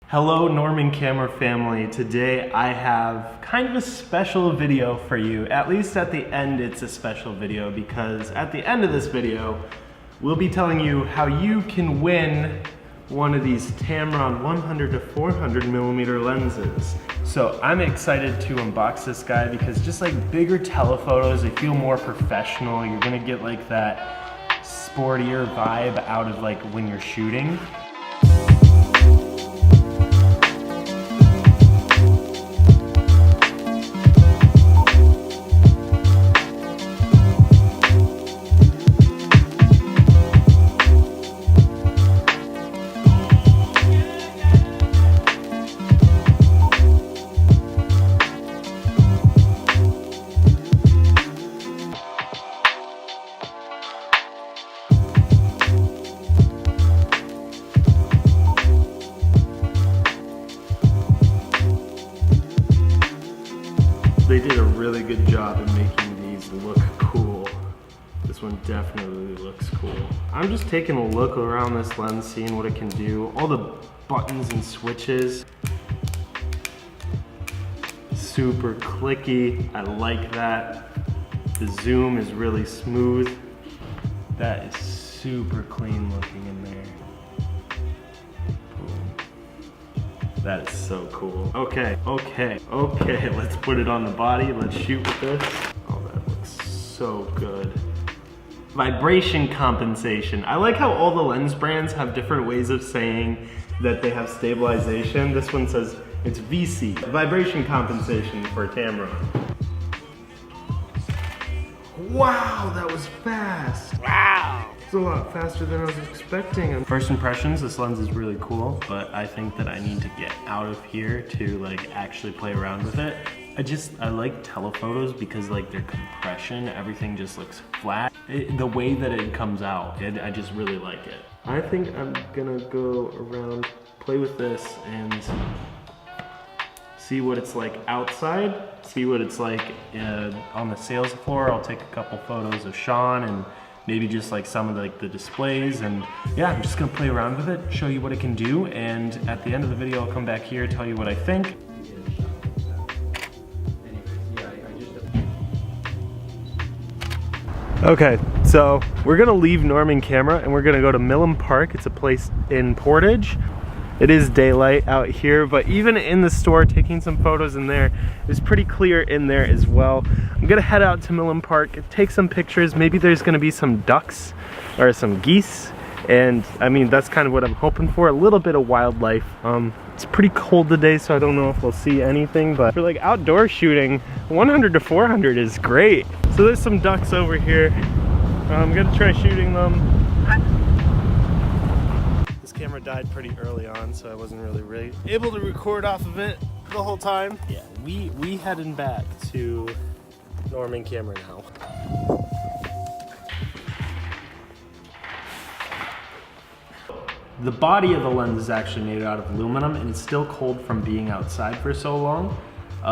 Hello NormanCamera family. Today I have kind of a special video for you. At least at the end it's a special video because at the end of this video we'll be telling you how you can win one of these Tamron 100 to 400 millimeter lenses. So I'm excited to unbox this guy because just like bigger telephotos, they feel more professional. You're gonna get like that sportier vibe out of like when you're shooting. They did a really good job in making these look cool. This one definitely looks cool. I'm just taking a look around this lens, seeing what it can do. All the buttons and switches. Super clicky, I like that. The zoom is really smooth. That is super clean looking in there. That is so cool. Okay, let's put it on the body. Let's shoot with this. Oh, that looks so good. Vibration compensation. I like how all the lens brands have different ways of saying that they have stabilization. This one says it's VC, vibration compensation for Tamron. Wow, that was fast. Wow. It's a lot faster than I was expecting. First impressions, this lens is really cool, but I think that I need to get out of here to like actually play around with it. I like telephotos because like their compression, everything just looks flat. The way that it comes out, I just really like it. I think I'm gonna go around, play with this and see what it's like outside, see what it's like on the sales floor. I'll take a couple photos of Sean and maybe just like some of like the displays, and yeah, I'm just gonna play around with it, show you what it can do, and at the end of the video I'll come back here, tell you what I think. Okay, so we're gonna leave NormanCamera and we're gonna go to Millam Park. It's a place in Portage. It is daylight out here, but even in the store, taking some photos in there, it's pretty clear in there as well. I'm gonna head out to Millam Park, take some pictures. Maybe there's gonna be some ducks or some geese. And I mean, that's kind of what I'm hoping for, a little bit of wildlife. It's pretty cold today, so I don't know if we'll see anything, but for like outdoor shooting, 100 to 400 is great. So there's some ducks over here. I'm gonna try shooting them. Camera died pretty early on, so I wasn't really able to record off of it the whole time. Yeah, we heading back to NormanCamera now. The body of the lens is actually made out of aluminum and it's still cold from being outside for so long.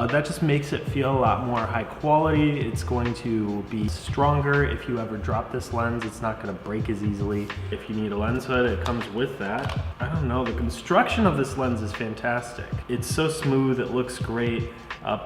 That just makes it feel a lot more high quality. It's going to be stronger. If you ever drop this lens, it's not gonna break as easily. If you need a lens hood, it comes with that. I don't know, the construction of this lens is fantastic. It's so smooth, it looks great.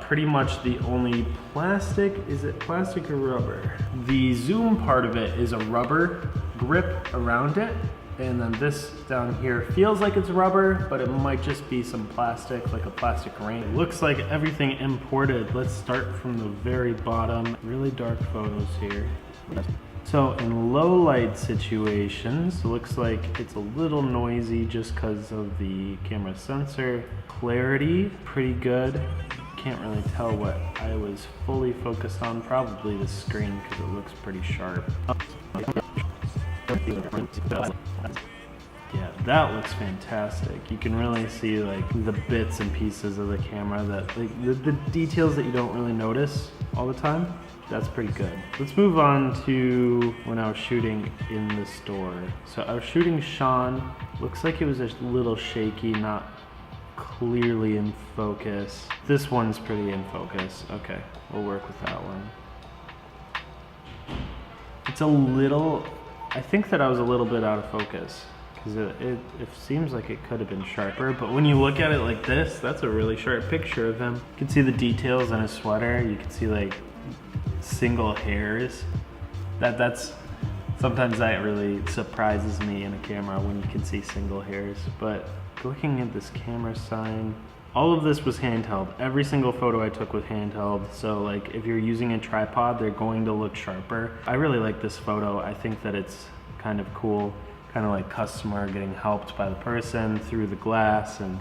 Pretty much the only plastic, is it plastic or rubber? The zoom part of it is a rubber grip around it. And then this down here feels like it's rubber, but it might just be some plastic, like a plastic ring. It looks like everything imported. Let's start from the very bottom. Really dark photos here. So in low light situations, it looks like it's a little noisy just because of the camera sensor. Clarity, pretty good. Can't really tell what I was fully focused on. Probably the screen because it looks pretty sharp. Yeah, that looks fantastic. You can really see like the bits and pieces of the camera that like the details that you don't really notice all the time. That's pretty good. Let's move on to when I was shooting in the store. So I was shooting Sean. Looks like it was a little shaky, not clearly in focus. This one's pretty in focus. Okay, we'll work with that one. It's a little, I think that I was a little bit out of focus. because it seems like it could have been sharper, but when you look at it like this, that's a really sharp picture of him. You can see the details on his sweater. You can see like single hairs. That's sometimes that really surprises me in a camera when you can see single hairs. But looking at this camera sign, all of this was handheld. Every single photo I took was handheld. So like if you're using a tripod, they're going to look sharper. I really like this photo. I think that it's kind of cool, kind of like customer getting helped by the person through the glass, and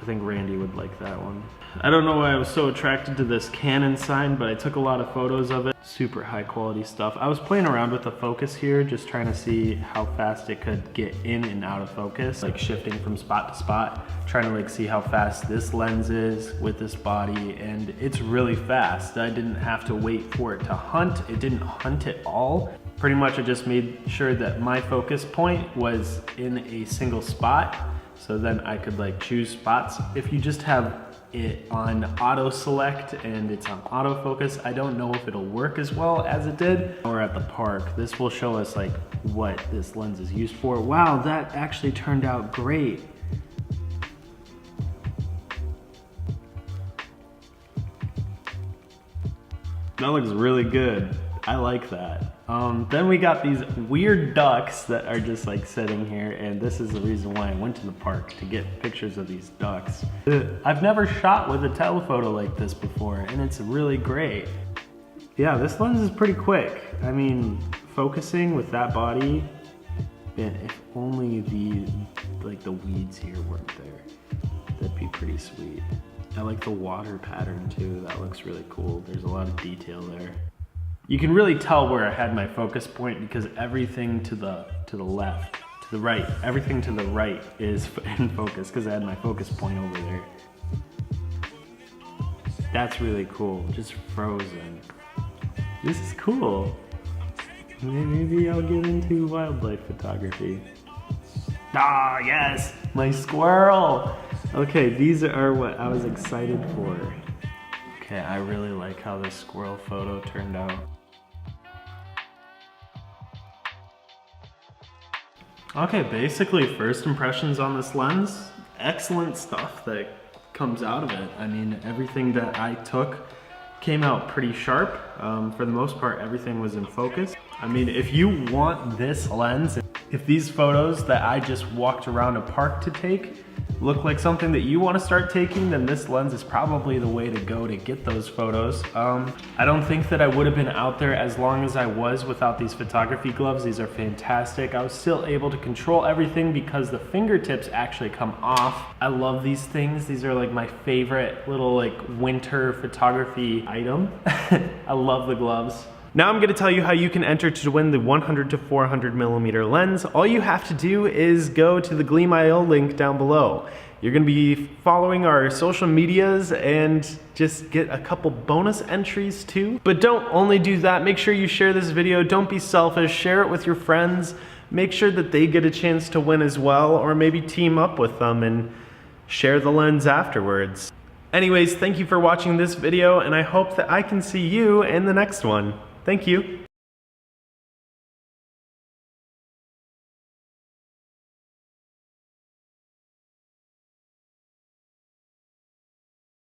I think Randy would like that one. I don't know why I was so attracted to this Canon sign, but I took a lot of photos of it. Super high quality stuff. I was playing around with the focus here, just trying to see how fast it could get in and out of focus, like shifting from spot to spot, trying to like see how fast this lens is with this body, and it's really fast. I didn't have to wait for it to hunt. It didn't hunt at all. Pretty much I just made sure that my focus point was in a single spot, so then I could like choose spots. If you just have it on auto select and it's on autofocus, I don't know if it'll work as well as it did. We're at the park. This will show us like what this lens is used for. Wow, that actually turned out great. That looks really good. I like that. Then we got these weird ducks that are just like sitting here, and this is the reason why I went to the park, to get pictures of these ducks. I've never shot with a telephoto like this before, and it's really great. Yeah, this lens is pretty quick. I mean, focusing with that body, man, if only the weeds here weren't there, that'd be pretty sweet. I like the water pattern too. That looks really cool. There's a lot of detail there. You can really tell where I had my focus point because everything to the left, to the right, everything to the right is in focus because I had my focus point over there. That's really cool, just frozen. This is cool. Maybe I'll get into wildlife photography. Ah, yes, my squirrel. Okay, these are what I was excited for. Okay, I really like how this squirrel photo turned out. Okay, basically first impressions on this lens, excellent stuff that comes out of it. I mean, everything that I took came out pretty sharp. For the most part, everything was in focus. I mean, if you want this lens, if these photos that I just walked around a park to take look like something that you want to start taking, then this lens is probably the way to go to get those photos. I don't think that I would have been out there as long as I was without these photography gloves. These are fantastic. I was still able to control everything because the fingertips actually come off. I love these things. These are like my favorite little like winter photography item. I love the gloves. Now I'm gonna tell you how you can enter to win the 100 to 400 millimeter lens. All you have to do is go to the Gleam.io link down below. You're gonna be following our social medias and just get a couple bonus entries too. But don't only do that, make sure you share this video. Don't be selfish, share it with your friends. Make sure that they get a chance to win as well, or maybe team up with them and share the lens afterwards. Anyways, thank you for watching this video, and I hope that I can see you in the next one. Thank you.